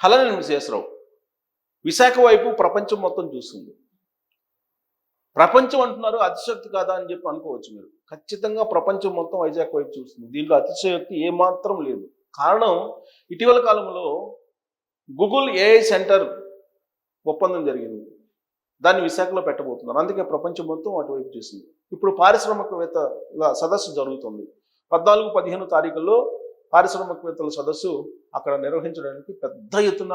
హలనేని విశ్వేశ్వరరావు విశాఖ వైపు ప్రపంచం మొత్తం చూస్తుంది. ప్రపంచం అంటున్నారు, అతిశయోక్తి కాదా అని చెప్పి అనుకోవచ్చు మీరు. ఖచ్చితంగా ప్రపంచం మొత్తం వైజాగ్ వైపు చూస్తుంది. దీంట్లో అతిశయోక్తి ఏమాత్రం లేదు. కారణం, ఇటీవల కాలంలో గూగుల్ ఏఐ సెంటర్ ఒప్పందం జరిగింది. దాన్ని విశాఖలో పెట్టబోతున్నారు. అందుకే ప్రపంచం మొత్తం అటువైపు చూసింది. ఇప్పుడు పారిశ్రామికవేత్తల సదస్సు జరుగుతుంది. 14-15 తారీఖుల్లో పారిశ్రామికవేత్తల సదస్సు అక్కడ నిర్వహించడానికి పెద్ద ఎత్తున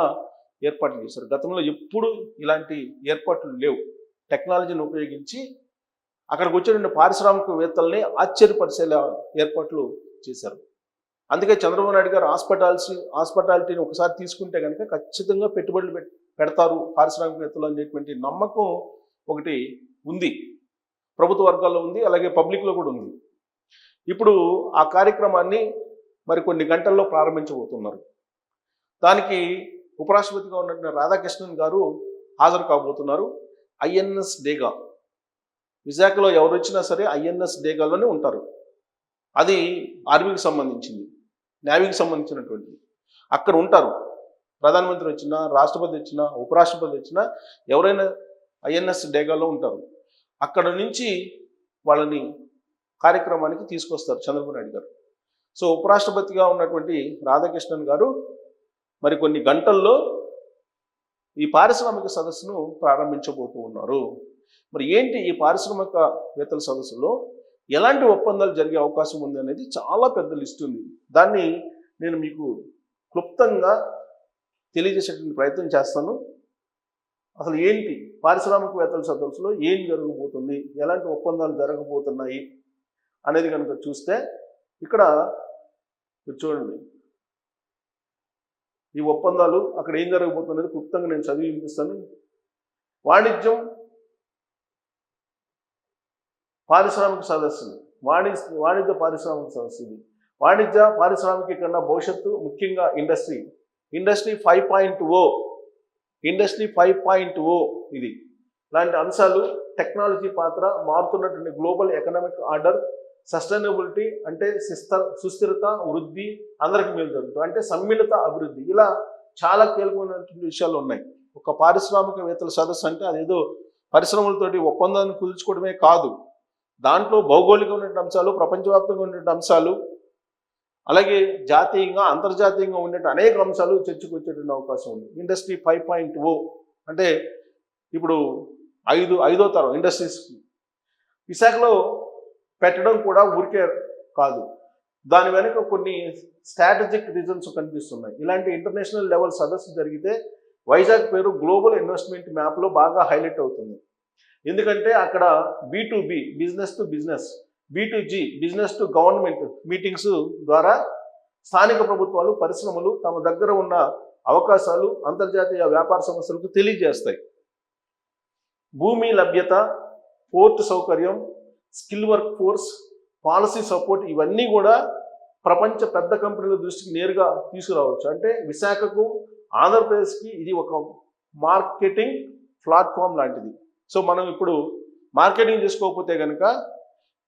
ఏర్పాట్లు చేశారు. గతంలో ఎప్పుడు ఇలాంటి ఏర్పాట్లు లేవు. టెక్నాలజీని ఉపయోగించి అక్కడికి వచ్చిన పారిశ్రామికవేత్తల్ని ఆశ్చర్యపరిచేలా ఏర్పాట్లు చేశారు. అందుకే చంద్రబాబు నాయుడు గారు హాస్పిటాలిటీని ఒకసారి తీసుకుంటే కనుక ఖచ్చితంగా పెట్టుబడులు పెడతారు పారిశ్రామికవేత్తలు అనేటువంటి నమ్మకం ఒకటి ఉంది, ప్రభుత్వ వర్గాల్లో ఉంది, అలాగే పబ్లిక్లో కూడా ఉంది. ఇప్పుడు ఆ కార్యక్రమాన్ని మరి కొన్ని గంటల్లో ప్రారంభించబోతున్నారు. దానికి ఉపరాష్ట్రపతిగా ఉన్నటువంటి రాధాకృష్ణన్ గారు హాజరు కాబోతున్నారు. ఐఎన్ఎస్ డేగా, విశాఖలో ఎవరు వచ్చినా సరే ఐఎన్ఎస్ డేగాలోనే ఉంటారు. అది ఆర్మీకి సంబంధించింది, నేవీకి సంబంధించినటువంటి. అక్కడ ఉంటారు. ప్రధానమంత్రి వచ్చినా, రాష్ట్రపతి వచ్చినా, ఉపరాష్ట్రపతి వచ్చినా ఎవరైనా ఐఎన్ఎస్ డేగాలో ఉంటారు. అక్కడ నుంచి వాళ్ళని కార్యక్రమానికి తీసుకొస్తారు చంద్రబాబు నాయుడు గారు. సో ఉపరాష్ట్రపతిగా ఉన్నటువంటి రాధాకృష్ణన్ గారు మరి కొన్ని గంటల్లో ఈ పారిశ్రామిక సదస్సును ప్రారంభించబోతూ ఉన్నారు. మరి ఏంటి ఈ పారిశ్రామికవేత్తల సదస్సులో ఎలాంటి ఒప్పందాలు జరిగే అవకాశం ఉంది అనేది చాలా పెద్ద లిస్ట్ ఉంది. దాన్ని నేను మీకు క్లుప్తంగా తెలియజేసేటువంటి ప్రయత్నం చేస్తాను. అసలు ఏంటి పారిశ్రామికవేత్తల సదస్సులో ఏం జరగబోతుంది, ఎలాంటి ఒప్పందాలు జరగబోతున్నాయి అనేది కనుక చూస్తే ఇక్కడ చూడండి, ఈ ఒప్పందాలు అక్కడ ఏం జరగబోతున్నది క్లుప్తంగా నేను చదివి వినిపిస్తాను. వాణిజ్యం పారిశ్రామిక సదస్సు, వాణిజ్య పారిశ్రామిక సదస్సు. ఇది వాణిజ్య పారిశ్రామికీకరణ భవిష్యత్తు, ముఖ్యంగా ఇండస్ట్రీ 5.0, ఇండస్ట్రీ 5.0 ఇది. ఇలాంటి అంశాలు, టెక్నాలజీ పాత్ర, మారుతున్నటువంటి గ్లోబల్ ఎకనామిక్ ఆర్డర్, సస్టైనబిలిటీ అంటే సుస్థిరత, వృద్ధి, అందరికి మేలు జరుగుతుంది అంటే సమ్మిళిత అభివృద్ధి, ఇలా చాలా కీలకమైనటువంటి విషయాలు ఉన్నాయి. ఒక పారిశ్రామికవేత్తల సదస్సు అంటే అదేదో పరిశ్రమలతోటి ఒప్పందాన్ని కుదుర్చుకోవడమే కాదు, దాంట్లో భౌగోళికమైనటువంటి అంశాలు, ప్రపంచవ్యాప్తంగా ఉన్నటువంటి అంశాలు, అలాగే జాతీయంగా అంతర్జాతీయంగా ఉండే అనేక అంశాలు చర్చకు వచ్చేటువంటి అవకాశం ఉంది. ఇండస్ట్రీ 5.0 అంటే ఇప్పుడు ఐదో తరం ఇండస్ట్రీస్ విశాఖలో పెట్టడం కూడా ఊరికే కాదు, దాని వెనుక కొన్ని స్ట్రాటజిక్ రీజన్స్ కనిపిస్తున్నాయి. ఇలాంటి ఇంటర్నేషనల్ లెవెల్ సదస్సు జరిగితే వైజాగ్ పేరు గ్లోబల్ ఇన్వెస్ట్మెంట్ మ్యాప్లో బాగా హైలైట్ అవుతుంది. ఎందుకంటే అక్కడ B2B, business to business, B2G, business to government meetings ద్వారా స్థానిక ప్రభుత్వాలు, పరిశ్రమలు తమ దగ్గర ఉన్న అవకాశాలు అంతర్జాతీయ వ్యాపార సంస్థలకు తెలియజేస్తాయి. భూమి లభ్యత, పోర్ట్ సౌకర్యం, skill work force, policy support, ఇవన్నీ కూడా ప్రపంచ పెద్ద కంపెనీల దృష్టికి నేరుగా తీసుకురావచ్చు. అంటే విశాఖకు, ఆంధ్రప్రదేశ్కి ఇది ఒక మార్కెటింగ్ ప్లాట్ఫామ్ లాంటిది. సో మనం ఇప్పుడు మార్కెటింగ్ చేసుకోకపోతే కనుక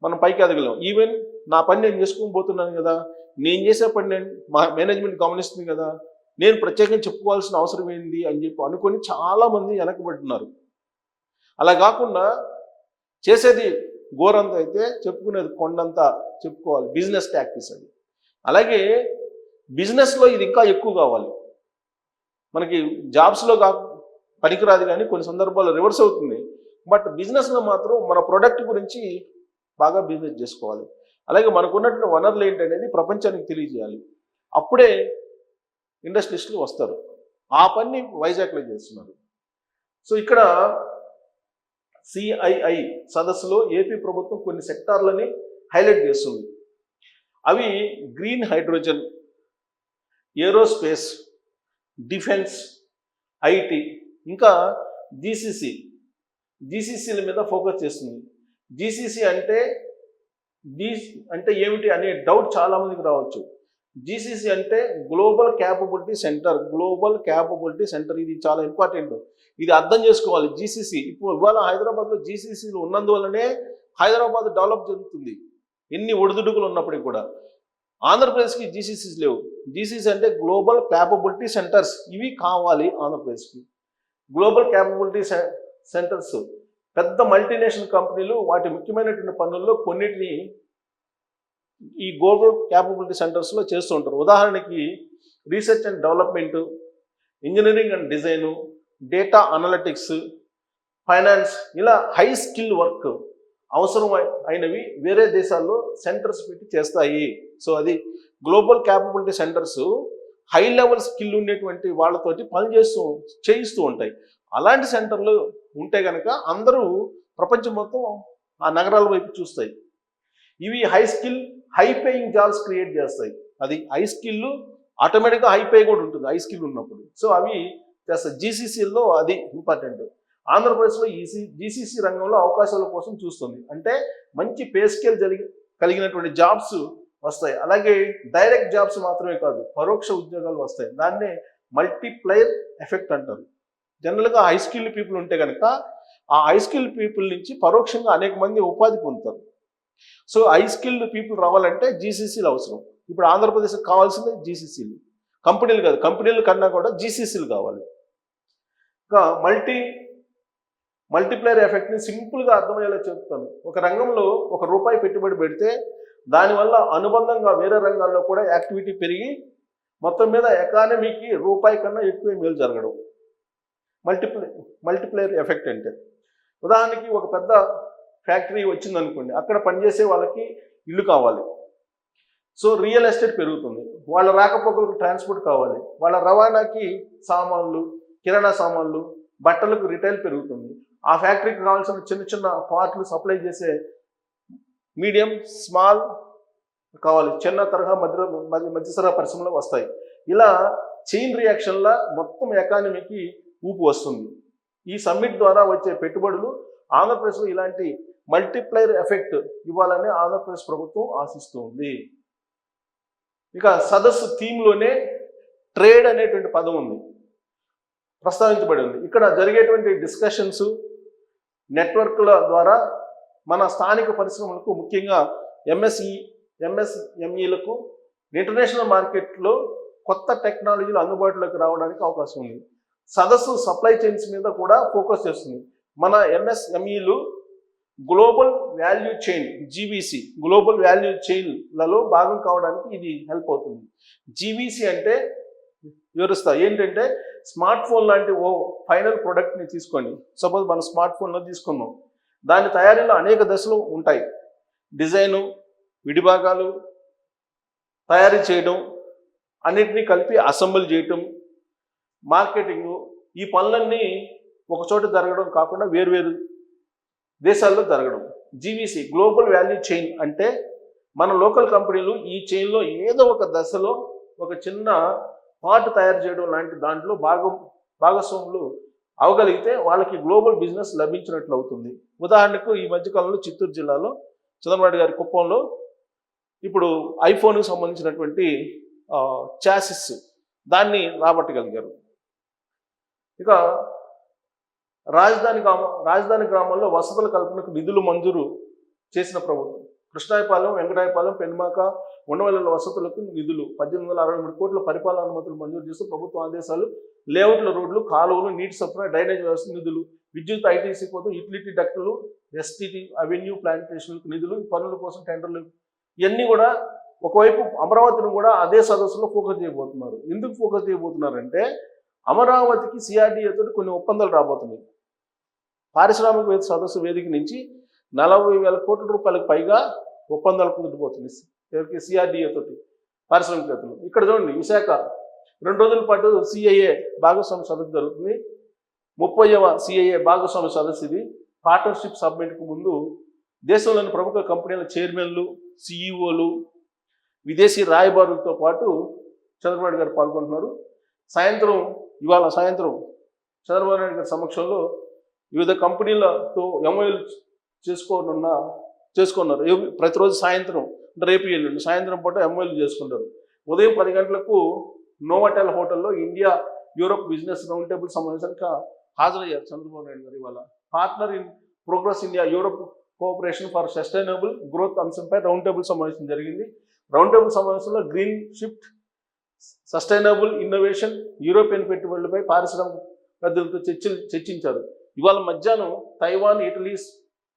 మనం పైకి ఎదగలేం. ఈవెన్ నా పని నేను చేసుకోబోతున్నాను కదా, నేను చేసే పని నేను మా మేనేజ్మెంట్ గమనిస్తుంది కదా, నేను ప్రత్యేకంగా చెప్పుకోవాల్సిన అవసరం ఏంటి అని చెప్పి అనుకొని చాలామంది వెనకబడుతున్నారు. అలా కాకుండా చేసేది గోరంత అయితే చెప్పుకునేది కొండంతా చెప్పుకోవాలి. బిజినెస్ టాక్టిక్స్ అది. అలాగే బిజినెస్లో ఇది ఇంకా ఎక్కువ కావాలి. మనకి జాబ్స్లో పనికిరాదు, కానీ కొన్ని సందర్భాల్లో రివర్స్ అవుతుంది. బట్ బిజినెస్లో మాత్రం మన ప్రోడక్ట్ గురించి బాగా బిజినెస్ చేసుకోవాలి. అలాగే మనకు ఉన్నటువంటి వనరులు ఏంటనేది ప్రపంచానికి తెలియజేయాలి. అప్పుడే ఇండస్ట్రీస్లు వస్తారు. ఆ పని వైజాగ్లో చేస్తున్నారు. సో ఇక్కడ CII సదస్సులో ఏపీ ప్రభుత్వం కొన్ని సెక్టార్లని హైలైట్ చేస్తుంది. అవి green hydrogen, aerospace, defence, IT, ఇంకా GCCల మీద ఫోకస్ చేస్తుంది. GCC అంటే ఏమిటి అనే డౌట్ చాలామందికి రావచ్చు. GCC అంటే గ్లోబల్ క్యాపబిలిటీ సెంటర్. ఇది చాలా ఇంపార్టెంట్. ఇది అర్థం చేసుకోవాలి. GCC ఇవాళ హైదరాబాద్లో GCCలు ఉన్నందువల్లనే హైదరాబాద్ డెవలప్ జరుగుతుంది. ఎన్ని ఒడిదుడుకులు ఉన్నప్పటికీ కూడా. ఆంధ్రప్రదేశ్కి GCCs లేవు. జీసీసీ అంటే గ్లోబల్ క్యాపబిలిటీ సెంటర్స్. ఇవి కావాలి ఆంధ్రప్రదేశ్కి. గ్లోబల్ క్యాపబిలిటీ సెంటర్స్ పెద్ద మల్టీనేషనల్ కంపెనీలు వాటి ముఖ్యమైనటువంటి పనుల్లో కొన్నిటిని ఈ గ్లోబల్ క్యాపబిలిటీ సెంటర్స్లో చేస్తూ ఉంటారు. ఉదాహరణకి research and development, engineering and design, data analytics, finance, ఇలా హై స్కిల్ వర్క్ అవసరం అయినవి వేరే దేశాల్లో సెంటర్స్ పెట్టి చేస్తాయి. సో అది global capability centres high level skill ఉండేటువంటి వాళ్ళతోటి చేయిస్తూ ఉంటాయి. అలాంటి సెంటర్లు ఉంటే కనుక అందరూ ప్రపంచం మొత్తం ఆ నగరాల వైపు చూస్తాయి. ఇవి high skill high paying jobs create చేస్తాయి. అది హై స్కిల్ ఆటోమేటిక్గా హై పే కూడా ఉంటుంది హై స్కిల్ ఉన్నప్పుడు. సో అవి చేస్తాయి. జీసీసీలో అది ఇంపార్టెంట్. ఆంధ్రప్రదేశ్లో జీసీసీ రంగంలో అవకాశాల కోసం చూస్తుంది. అంటే మంచి పే స్కేల్ కలిగినటువంటి జాబ్స్ వస్తాయి. అలాగే డైరెక్ట్ జాబ్స్ మాత్రమే కాదు, పరోక్ష ఉద్యోగాలు వస్తాయి. దాన్నే మల్టీప్లైర్ ఎఫెక్ట్ అంటారు. జనరల్గా హై స్కిల్ పీపుల్ ఉంటే కనుక ఆ హై స్కిల్ పీపుల్ నుంచి పరోక్షంగా అనేక మంది ఉపాధి పొందుతారు. సో హై స్కిల్డ్ పీపుల్ రావాలంటే జీసీసీలు అవసరం. ఇప్పుడు ఆంధ్రప్రదేశ్కి కావాల్సింది జీసీసీలు, కంపెనీలు కాదు. కంపెనీల కన్నా కూడా జీసీసీలు కావాలి. ఇంకా మల్టీప్లేయర్ ఎఫెక్ట్ని సింపుల్గా అర్థమయ్యేలా చెప్తాను. ఒక రంగంలో ₹1 పెట్టుబడి పెడితే దానివల్ల అనుబంధంగా వేరే రంగాల్లో కూడా యాక్టివిటీ పెరిగి మొత్తం మీద ఎకానమీకి ₹1 కన్నా ఎక్కువ మేలు జరగడం మల్టీప్లేయర్ ఎఫెక్ట్ అంటే. ఉదాహరణకి ఒక పెద్ద ఫ్యాక్టరీ వచ్చిందనుకోండి, అక్కడ పనిచేసే వాళ్ళకి ఇల్లు కావాలి. సో రియల్ ఎస్టేట్ పెరుగుతుంది. వాళ్ళ రాకపోకలకు ట్రాన్స్పోర్ట్ కావాలి. వాళ్ళ రవాణాకి సామాన్లు, కిరాణా సామాన్లు, బట్టలకు రిటైల్ పెరుగుతుంది. ఆ ఫ్యాక్టరీకి కావాల్సిన చిన్న చిన్న పార్ట్లు సప్లై చేసే మీడియం స్మాల్ కావాలి, చిన్న తరహా మధ్యతరహా పరిశ్రమలు వస్తాయి. ఇలా చైన్ రియాక్షన్లా మొత్తం ఎకానమీకి ఊపు వస్తుంది. ఈ సమ్మిట్ ద్వారా వచ్చే పెట్టుబడులు ఆంధ్రప్రదేశ్లో ఇలాంటి మల్టీప్లైర్ ఎఫెక్ట్ ఇవ్వాలని ఆంధ్రప్రదేశ్ ప్రభుత్వం ఆశిస్తూ ఉంది. ఇక సదస్సు థీమ్లోనే ట్రేడ్ అనేటువంటి పదం ఉంది, ప్రస్తావించబడి ఉంది. ఇక్కడ జరిగేటువంటి డిస్కషన్స్ నెట్వర్క్ల ద్వారా మన స్థానిక పరిశ్రమలకు, ముఖ్యంగా ఎంఎస్ఎంఈలకు ఇంటర్నేషనల్ మార్కెట్లో కొత్త టెక్నాలజీలు అందుబాటులోకి రావడానికి అవకాశం ఉంది. సదస్సు సప్లై చైన్స్ మీద కూడా ఫోకస్ చేస్తుంది. మన ఎంఎస్ఎంఈలు global value chain GVC global value చైన్లలో భాగం కావడానికి ఇది హెల్ప్ అవుతుంది. జీవీసీ అంటే వివరిస్తా. ఏంటంటే స్మార్ట్ ఫోన్ లాంటి ఓ ఫైనల్ ప్రోడక్ట్ని తీసుకోండి. సపోజ్ మనం స్మార్ట్ ఫోన్లో తీసుకున్నాం. దాని తయారీలో అనేక దశలు ఉంటాయి. డిజైను, విడిభాగాలు తయారీ చేయడం, అన్నిటినీ కలిపి అసెంబుల్ చేయటం, మార్కెటింగు, ఈ పనులన్నీ ఒకచోట జరగడం కాకుండా వేరువేరు దేశాల్లో జరగడం. జీవీసీ గ్లోబల్ వాల్యూ చైన్ అంటే మన లోకల్ కంపెనీలు ఈ చైన్లో ఏదో ఒక దశలో ఒక చిన్న పార్ట్ తయారు చేయడం లాంటి దాంట్లో భాగస్వాములు అవగలిగితే వాళ్ళకి గ్లోబల్ బిజినెస్ లభించినట్లు అవుతుంది. ఉదాహరణకు ఈ మధ్యకాలంలో చిత్తూరు జిల్లాలో చంద్రబాబు గారి కుప్పంలో ఇప్పుడు ఐఫోన్కి సంబంధించినటువంటి చాసిస్ దాన్ని రాబట్టగలిగారు. ఇక రాజధాని గ్రామాల్లో వసతుల కల్పనకు నిధులు మంజూరు చేసిన ప్రభుత్వం. కృష్ణాయపాలెం, వెంకటాయపాలెం, పెనుమాక, ఉండవల్లి వసతులకు నిధులు 1863 కోట్ల పరిపాలన అనుమతులు మంజూరు చేస్తూ ప్రభుత్వ ఆదేశాలు. లేఅవుట్ల రోడ్లు, కాలువలు, నీటి సరఫరా, డ్రైనేజ్ వ్యవస్థ నిధులు, విద్యుత్ ఐటీసీ కోసం యూటిలిటీ డక్టులు, ఎస్టీటీ, అవెన్యూ ప్లాంటేషన్లకు నిధులు, పనుల కోసం టెండర్లు, ఇవన్నీ కూడా ఒకవైపు అమరావతిని కూడా అదే సదస్సులో ఫోకస్ చేయబోతున్నారు. ఎందుకు ఫోకస్ చేయబోతున్నారంటే అమరావతికి సిఆర్డీఏ తోటి కొన్ని ఒప్పందాలు రాబోతున్నాయి. పారిశ్రామిక సదస్సు వేదిక నుంచి 40,000 కోట్ల రూపాయలకు పైగా ఒప్పందాలు కుదిరిపోతుంది సిఆర్డీఏ తోటి పారిశ్రామికవేత్తలు. ఇక్కడ చూడండి, విశాఖ 2 రోజుల పాటు సిఐఏ భాగస్వామి సదస్సు జరుగుతుంది. 30వ సిఐఏ భాగస్వామి సదస్సు ఇది. పార్ట్నర్షిప్ సబ్మిట్కు ముందు దేశంలోని ప్రముఖ కంపెనీల చైర్మన్లు, సిఈఓలు, విదేశీ రాయబారులతో పాటు చంద్రబాబు గారు పాల్గొంటున్నారు. ఇవాళ సాయంత్రం చంద్రబాబు నాయుడు గారి సమక్షంలో వివిధ కంపెనీలతో ఎంఓయూలు చేసుకున్నారు. ప్రతిరోజు సాయంత్రం అంటే రేపు ఎల్లుండి సాయంత్రం పూట ఎంఓయూలు చేసుకుంటారు. ఉదయం 10 గంటలకు నోవాటెల్ హోటల్లో India Europe business round table సమావేశానికి హాజరయ్యారు చంద్రబాబు నాయుడు గారు. ఇవాళ partner in progress India Europe cooperation for sustainable growth అంశంపై రౌండ్ టేబుల్ సమావేశం జరిగింది. రౌండ్ టేబుల్ సమావేశంలో green shift sustainable innovation, European పెట్టుబడులపై పారిశ్రామిక పెద్దలతో చర్చించారు. ఇవాళ మధ్యాహ్నం తైవాన్, ఇటలీ,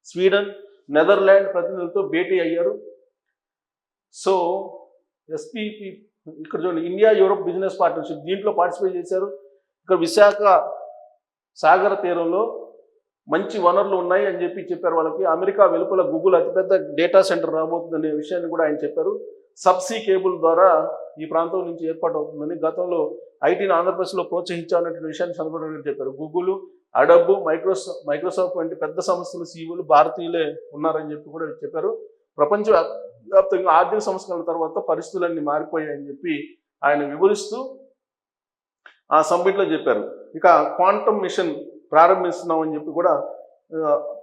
స్వీడన్, నెదర్లాండ్ ప్రతినిధులతో భేటీ అయ్యారు. సో ఎస్పీపీ ఇక్కడ చూడండి, ఇండియా యూరోప్ బిజినెస్ పార్ట్నర్షిప్ దీంట్లో పార్టిసిపేట్ చేశారు. ఇక్కడ విశాఖ సాగర తీరంలో మంచి వనరులు ఉన్నాయి అని చెప్పారు వాళ్ళకి. అమెరికా వెలుపల గూగుల్ అతిపెద్ద డేటా సెంటర్ రాబోతుందనే విషయాన్ని కూడా ఆయన చెప్పారు. సబ్సీ కేబుల్ ద్వారా ఈ ప్రాంతం నుంచి ఏర్పాటు అవుతుందని, గతంలో ఐటీని ఆంధ్రప్రదేశ్లో ప్రోత్సహించాలనే విషయాన్ని చంద్రబాబు గారు చెప్పారు. గూగుల్, అడబ్, మైక్రోసాఫ్ట్ వంటి పెద్ద సంస్థల సీఈఓలు భారతీయులే ఉన్నారని కూడా చెప్పారు. ప్రపంచ వ్యాప్తంగా ఆర్థిక సంస్కరణల తర్వాత పరిస్థితులన్నీ మారిపోయాయని చెప్పి ఆయన వివరిస్తూ ఆ సమ్మిట్లో చెప్పారు. ఇక క్వాంటమ్ మిషన్ ప్రారంభిస్తున్నామని చెప్పి కూడా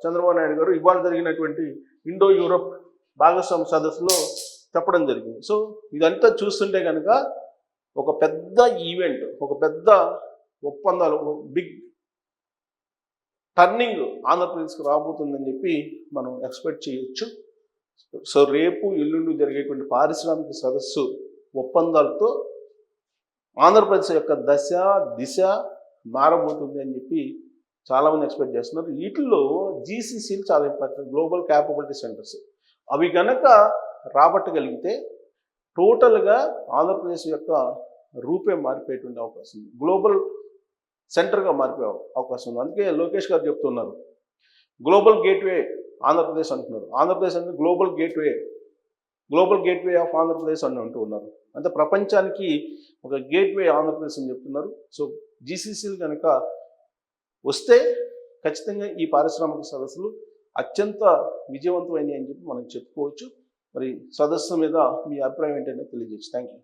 చంద్రబాబు నాయుడు గారు ఇవాళ జరిగినటువంటి ఇండో యూరోప్ భాగస్వామ్య సదస్సులో చెప్పడం జరిగింది. సో ఇదంతా చూస్తుంటే కనుక ఒక పెద్ద ఈవెంట్, ఒక పెద్ద ఒప్పందాలు, బిగ్ టర్నింగ్ ఆంధ్రప్రదేశ్కి రాబోతుందని చెప్పి మనం ఎక్స్పెక్ట్ చేయొచ్చు. సో రేపు ఎల్లుండి జరిగేటువంటి పారిశ్రామిక సదస్సు ఒప్పందాలతో ఆంధ్రప్రదేశ్ యొక్క దశ దిశ మారబోతుంది అని చెప్పి చాలామంది ఎక్స్పెక్ట్ చేస్తున్నారు. వీటిల్లో జీసీసీలు చాలా ఇంపార్టెంట్, గ్లోబల్ క్యాపబిలిటీ సెంటర్స్. అవి కనుక రాబట్టగలిగితే టోటల్గా ఆంధ్రప్రదేశ్ యొక్క రూపే మారిపోయేటువంటి అవకాశం ఉంది, గ్లోబల్ సెంటర్గా మారిపోయే అవకాశం ఉంది. అందుకే లోకేష్ గారు చెప్తున్నారు గ్లోబల్ గేట్వే ఆంధ్రప్రదేశ్ అంటున్నారు. ఆంధ్రప్రదేశ్ అంటే గ్లోబల్ గేట్వే ఆఫ్ ఆంధ్రప్రదేశ్ అని అంటూ ఉన్నారు. అంటే ప్రపంచానికి ఒక గేట్వే ఆంధ్రప్రదేశ్ అని చెప్తున్నారు. సో జీసీసీలు కనుక వస్తే ఖచ్చితంగా ఈ పారిశ్రామిక సదస్సులు అత్యంత విజయవంతమైనవి అని చెప్పి మనం చెప్పుకోవచ్చు. మరి సదస్సు మీద మీ అభిప్రాయం ఏంటంటే తెలియజేయచ్చు. Thank you.